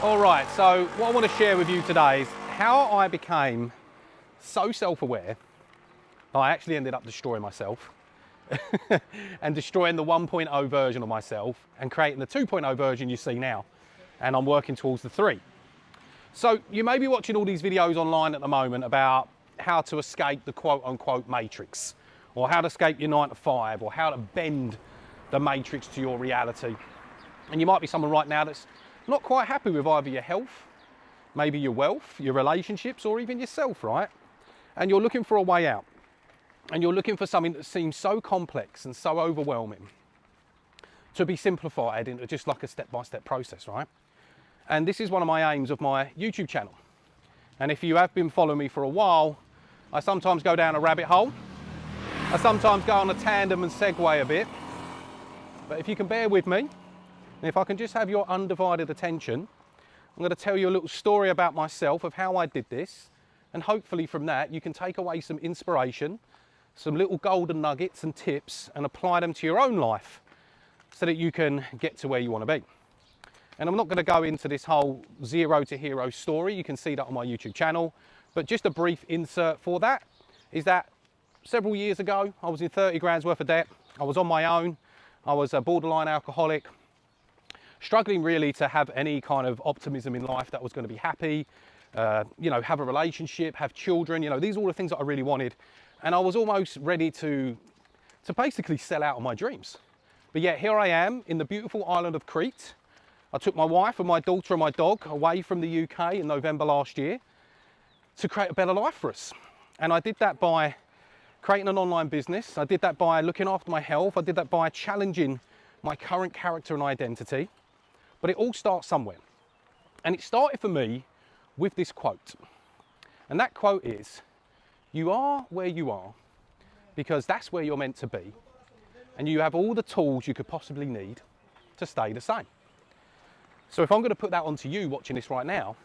All right, so what I want to share with you today is how I became so self-aware that I actually ended up destroying myself and destroying the 1.0 version of myself and creating the 2.0 version you see now. And I'm working towards the 3. So you may be watching all these videos online at the moment about how to escape the quote unquote matrix, or how to escape your 9 to 5, or how to bend the matrix to your reality. And you might be someone right now that's not quite happy with either your health, maybe your wealth, your relationships, or even yourself, right? And you're looking for a way out. And you're looking for something that seems so complex and so overwhelming to be simplified into just like a step-by-step process, right? And this is one of my aims of my YouTube channel. And if you have been following me for a while, I sometimes go down a rabbit hole. I sometimes go on a tandem and segue a bit. But if you can bear with me, and if I can just have your undivided attention, I'm going to tell you a little story about myself, of how I did this. And hopefully from that, you can take away some inspiration, some little golden nuggets and tips, and apply them to your own life so that you can get to where you want to be. And I'm not going to go into this whole zero to hero story. You can see that on my YouTube channel. But just a brief insert for that is that several years ago, I was in 30 grand's worth of debt. I was on my own. I was a borderline alcoholic, struggling really to have any kind of optimism in life that was going to be happy, have a relationship, have children. These are all the things that I really wanted. And I was almost ready to basically sell out on my dreams. But yet here I am in the beautiful island of Crete. I took my wife and my daughter and my dog away from the UK in November last year to create a better life for us. And I did that by creating an online business. I did that by looking after my health. I did that by challenging my current character and identity. But it all starts somewhere. And it started for me with this quote. And that quote is, "You are where you are because that's where you're meant to be. And you have all the tools you could possibly need to stay the same." So if I'm going to put that onto you watching this right now,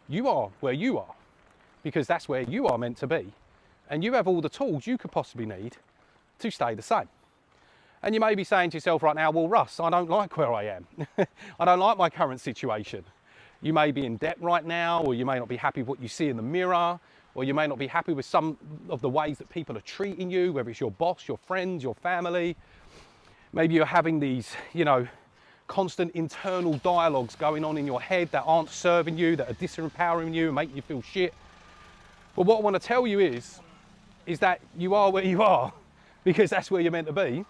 you are where you are because that's where you are meant to be. And you have all the tools you could possibly need to stay the same. And you may be saying to yourself right now, well, Russ, I don't like where I am. I don't like my current situation. You may be in debt right now, or you may not be happy with what you see in the mirror, or you may not be happy with some of the ways that people are treating you, whether it's your boss, your friends, your family. Maybe you're having these, constant internal dialogues going on in your head that aren't serving you, that are disempowering you and making you feel shit. But what I want to tell you is that you are where you are because that's where you're meant to be.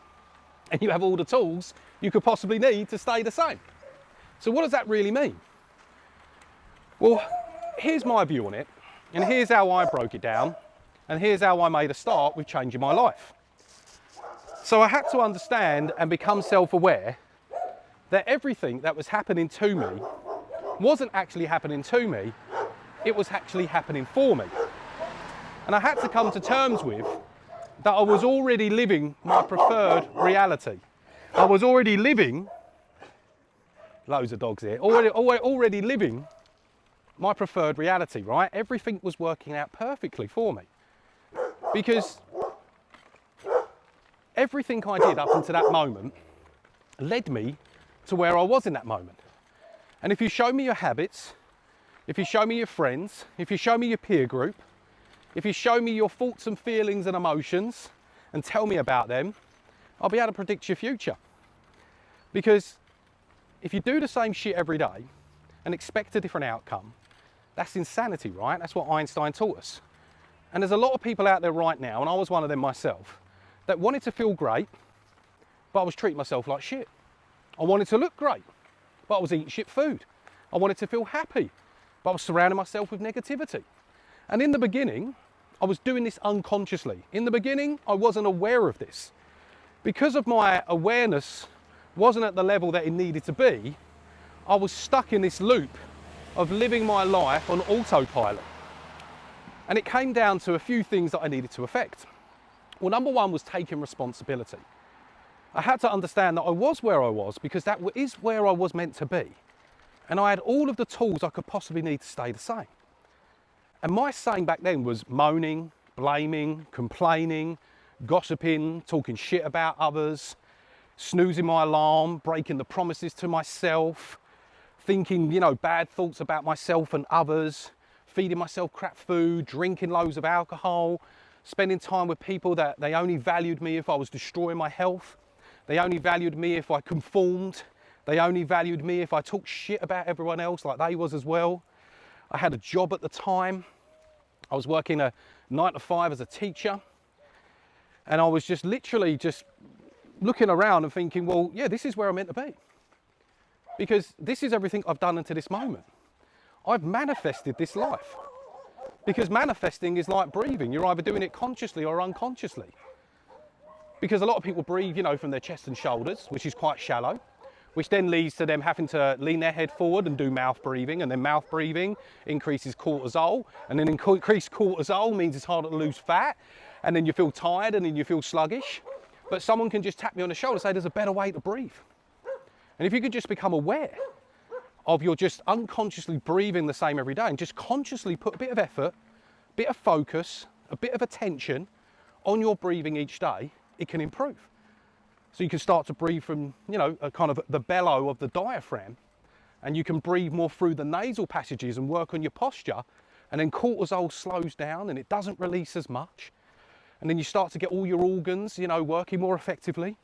And you have all the tools you could possibly need to stay the same. So what does that really mean? Well, here's my view on it, and here's how I broke it down, and here's how I made a start with changing my life. So I had to understand and become self-aware that everything that was happening to me wasn't actually happening to me, it was actually happening for me. And I had to come to terms with that I was already living my preferred reality. I was already living, loads of dogs here, already living my preferred reality, right? Everything was working out perfectly for me. Because everything I did up until that moment led me to where I was in that moment. And if you show me your habits, if you show me your friends, if you show me your peer group, if you show me your thoughts and feelings and emotions and tell me about them, I'll be able to predict your future. Because if you do the same shit every day and expect a different outcome, that's insanity, right? That's what Einstein taught us. And there's a lot of people out there right now, and I was one of them myself, that wanted to feel great, but I was treating myself like shit. I wanted to look great, but I was eating shit food. I wanted to feel happy, but I was surrounding myself with negativity. And in the beginning, I was doing this unconsciously. In the beginning, I wasn't aware of this. Because of my awareness wasn't at the level that it needed to be, I was stuck in this loop of living my life on autopilot. And it came down to a few things that I needed to affect. Well, number one was taking responsibility. I had to understand that I was where I was because that is where I was meant to be. And I had all of the tools I could possibly need to stay the same. And my saying back then was moaning, blaming, complaining, gossiping, talking shit about others, snoozing my alarm, breaking the promises to myself, thinking, you know, bad thoughts about myself and others, feeding myself crap food, drinking loads of alcohol, spending time with people that they only valued me if I was destroying my health. They only valued me if I conformed. They only valued me if I talked shit about everyone else like they was as well. I had a job at the time. I was working a 9 to 5 as a teacher. And I was just literally just looking around and thinking, well, yeah, this is where I'm meant to be. Because this is everything I've done until this moment. I've manifested this life. Because manifesting is like breathing. You're either doing it consciously or unconsciously. Because a lot of people breathe, you know, from their chest and shoulders, which is quite shallow, which then leads to them having to lean their head forward and do mouth breathing, and then mouth breathing increases cortisol, and then increased cortisol means it's harder to lose fat, and then you feel tired and then you feel sluggish. But someone can just tap me on the shoulder and say there's a better way to breathe. And if you could just become aware of your just unconsciously breathing the same every day and just consciously put a bit of effort, a bit of focus, a bit of attention on your breathing each day, it can improve. So you can start to breathe from, you know, a kind of the bellow of the diaphragm, and you can breathe more through the nasal passages and work on your posture, and then cortisol slows down and it doesn't release as much. And then you start to get all your organs, you know, working more effectively.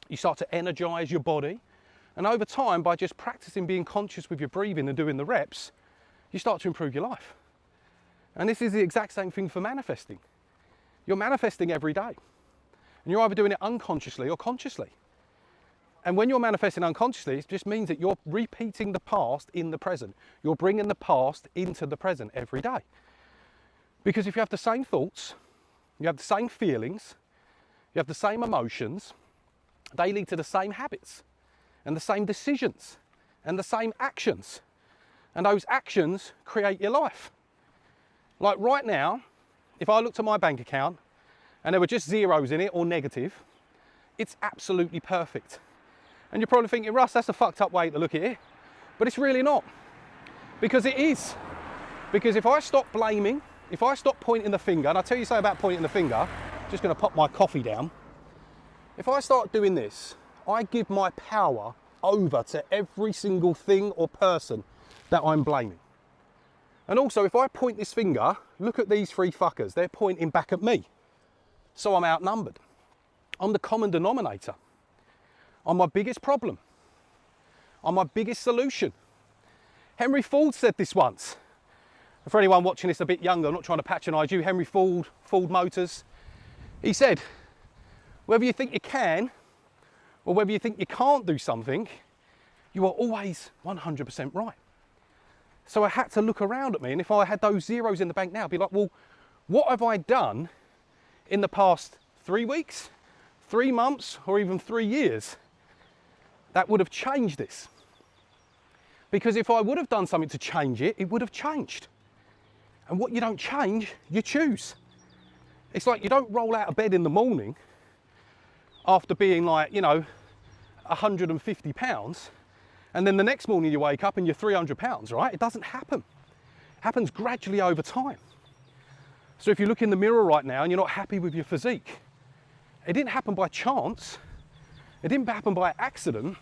You start to energize your body. And over time, by just practicing being conscious with your breathing and doing the reps, you start to improve your life. And this is the exact same thing for manifesting. You're manifesting every day. And you're either doing it unconsciously or consciously. And when you're manifesting unconsciously, it just means that you're repeating the past in the present. You're bringing the past into the present every day. Because if you have the same thoughts, you have the same feelings, you have the same emotions, they lead to the same habits and the same decisions and the same actions. And those actions create your life. Like right now, if I looked at my bank account and there were just zeros in it or negative, it's absolutely perfect. And you're probably thinking, Russ, that's a fucked up way to look at it. But it's really not. Because it is. Because if I stop blaming, if I stop pointing the finger, and I'll tell you something about pointing the finger, just going to pop my coffee down. If I start doing this, I give my power over to every single thing or person that I'm blaming. And also, if I point this finger, look at these three fuckers. They're pointing back at me. So I'm outnumbered. I'm the common denominator. I'm my biggest problem. I'm my biggest solution. Henry Ford said this once. And for anyone watching this a bit younger, I'm not trying to patronise you, Henry Ford, Ford Motors, he said, whether you think you can or whether you think you can't do something, you are always 100% right. So I had to look around at me, and if I had those zeros in the bank now, I'd be like, well, what have I done in the past 3 weeks, 3 months, or even 3 years that would have changed this? Because if I would have done something to change it, it would have changed. And what you don't change, you choose. It's like you don't roll out of bed in the morning after being like, you know, 150 pounds, and then the next morning you wake up and you're 300 pounds, right? It doesn't happen. It happens gradually over time. So if you look in the mirror right now and you're not happy with your physique, it didn't happen by chance. It didn't happen by accident.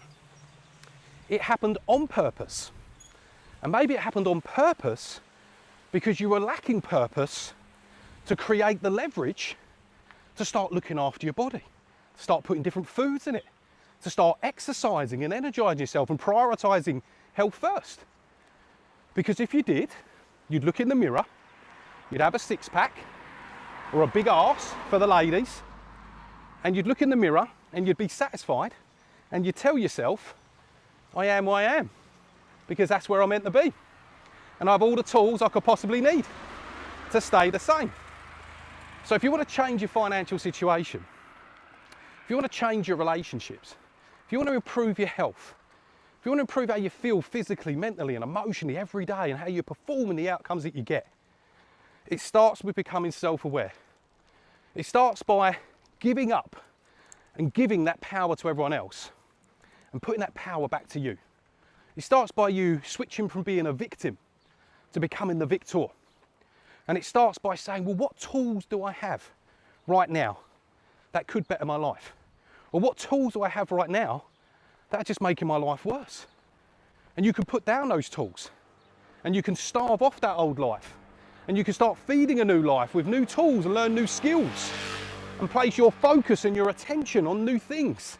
It happened on purpose. And maybe it happened on purpose because you were lacking purpose to create the leverage to start looking after your body, to start putting different foods in it, to start exercising and energizing yourself and prioritizing health first. Because if you did, you'd look in the mirror, you'd have a six pack or a big arse for the ladies, and you'd look in the mirror and you'd be satisfied and you'd tell yourself, I am who I am, because that's where I'm meant to be. And I have all the tools I could possibly need to stay the same. So if you want to change your financial situation, if you want to change your relationships, if you want to improve your health, if you want to improve how you feel physically, mentally and emotionally every day and how you perform in the outcomes that you get, it starts with becoming self-aware. It starts by giving up and giving that power to everyone else and putting that power back to you. It starts by you switching from being a victim to becoming the victor. And it starts by saying, well, what tools do I have right now that could better my life? Or what tools do I have right now that are just making my life worse? And you can put down those tools and you can starve off that old life and you can start feeding a new life with new tools and learn new skills and place your focus and your attention on new things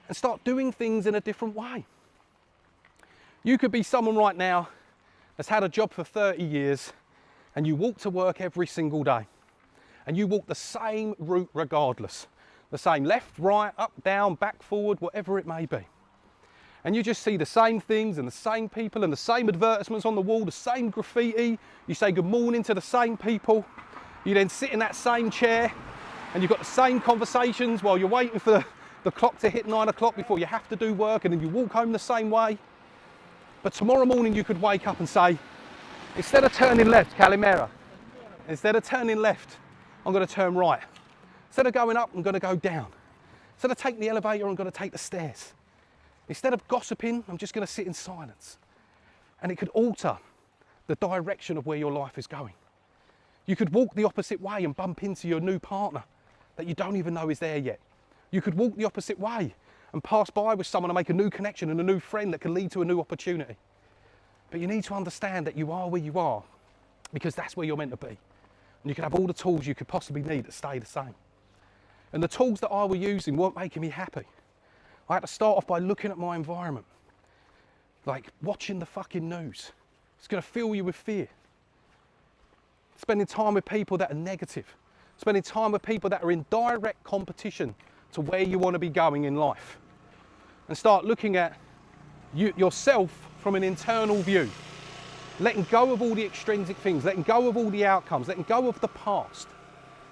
and start doing things in a different way. You could be someone right now that's had a job for 30 years and you walk to work every single day and you walk the same route regardless. The same left, right, up, down, back, forward, whatever it may be. And you just see the same things and the same people and the same advertisements on the wall, the same graffiti. You say good morning to the same people. You then sit in that same chair and you've got the same conversations while you're waiting for the clock to hit 9 o'clock before you have to do work, and then you walk home the same way. But tomorrow morning you could wake up and say, instead of turning left, Calimera, instead of turning left, I'm going to turn right. Instead of going up, I'm going to go down. Instead of taking the elevator, I'm going to take the stairs. Instead of gossiping, I'm just going to sit in silence. And it could alter the direction of where your life is going. You could walk the opposite way and bump into your new partner that you don't even know is there yet. You could walk the opposite way and pass by with someone and make a new connection and a new friend that can lead to a new opportunity. But you need to understand that you are where you are because that's where you're meant to be. And you can have all the tools you could possibly need to stay the same. And the tools that I was using weren't making me happy. I had to start off by looking at my environment. Like watching the fucking news. It's going to fill you with fear. Spending time with people that are negative. Spending time with people that are in direct competition to where you want to be going in life. And start looking at yourself from an internal view. Letting go of all the extrinsic things. Letting go of all the outcomes. Letting go of the past.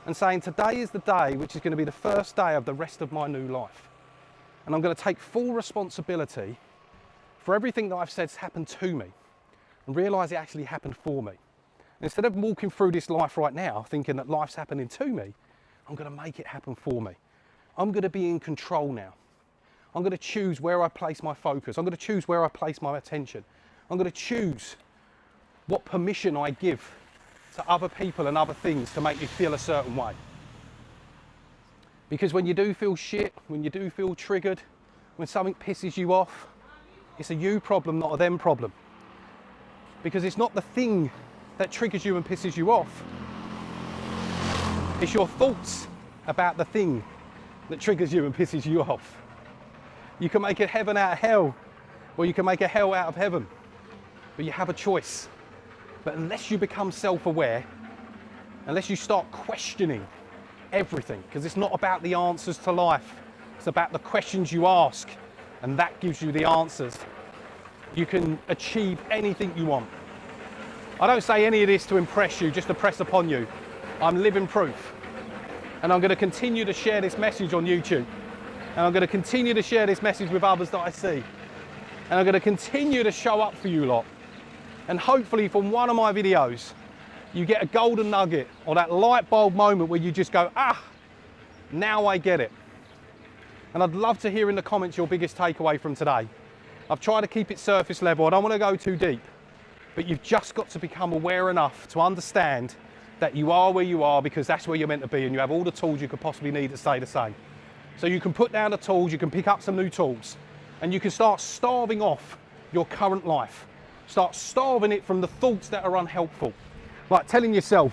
And saying today is the day which is going to be the first day of the rest of my new life. And I'm going to take full responsibility for everything that I've said's happened to me and realise it actually happened for me. And instead of walking through this life right now thinking that life's happening to me, I'm going to make it happen for me. I'm going to be in control now. I'm going to choose where I place my focus. I'm going to choose where I place my attention. I'm going to choose what permission I give to other people and other things to make me feel a certain way. Because when you do feel shit, when you do feel triggered, when something pisses you off, it's a you problem, not a them problem. Because it's not the thing that triggers you and pisses you off. It's your thoughts about the thing that triggers you and pisses you off. You can make a heaven out of hell, or you can make a hell out of heaven. But you have a choice. But unless you become self-aware, unless you start questioning everything, because it's not about the answers to life, it's about the questions you ask, and that gives you the answers. You can achieve anything you want. I don't say any of this to impress you, just to press upon you. I'm living proof. And I'm going to continue to share this message on YouTube. And I'm going to continue to share this message with others that I see. And I'm going to continue to show up for you lot. And hopefully from one of my videos, you get a golden nugget or that light bulb moment where you just go, ah, now I get it. And I'd love to hear in the comments your biggest takeaway from today. I've tried to keep it surface level. I don't want to go too deep, but you've just got to become aware enough to understand that you are where you are because that's where you're meant to be and you have all the tools you could possibly need to stay the same. So you can put down the tools, you can pick up some new tools, and you can start starving off your current life. Start starving it from the thoughts that are unhelpful. Like telling yourself,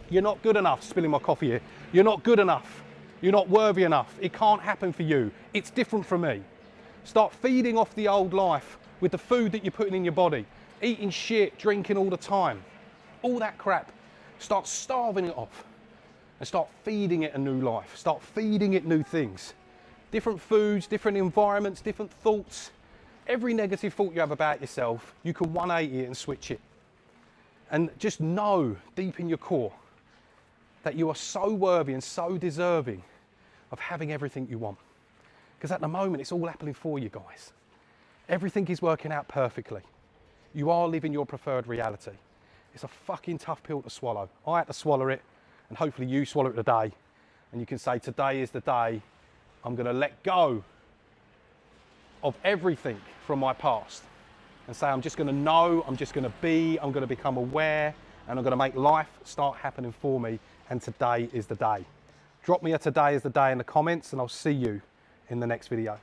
you're not good enough, spilling my coffee here. You're not good enough. You're not worthy enough. It can't happen for you. It's different from me. Start feeding off the old life with the food that you're putting in your body. Eating shit, drinking all the time. All that crap. Start starving it off. And start feeding it a new life. Start feeding it new things. Different foods, different environments, different thoughts. Every negative thought you have about yourself, you can 180 it and switch it. And just know deep in your core that you are so worthy and so deserving of having everything you want. Because at the moment, it's all happening for you guys. Everything is working out perfectly. You are living your preferred reality. It's a fucking tough pill to swallow. I had to swallow it, and hopefully you swallow it today. And you can say, today is the day I'm going to let go of everything from my past and say, I'm just going to know, I'm just going to be, I'm going to become aware, and I'm going to make life start happening for me. And today is the day. Drop me a today is the day in the comments, and I'll see you in the next video.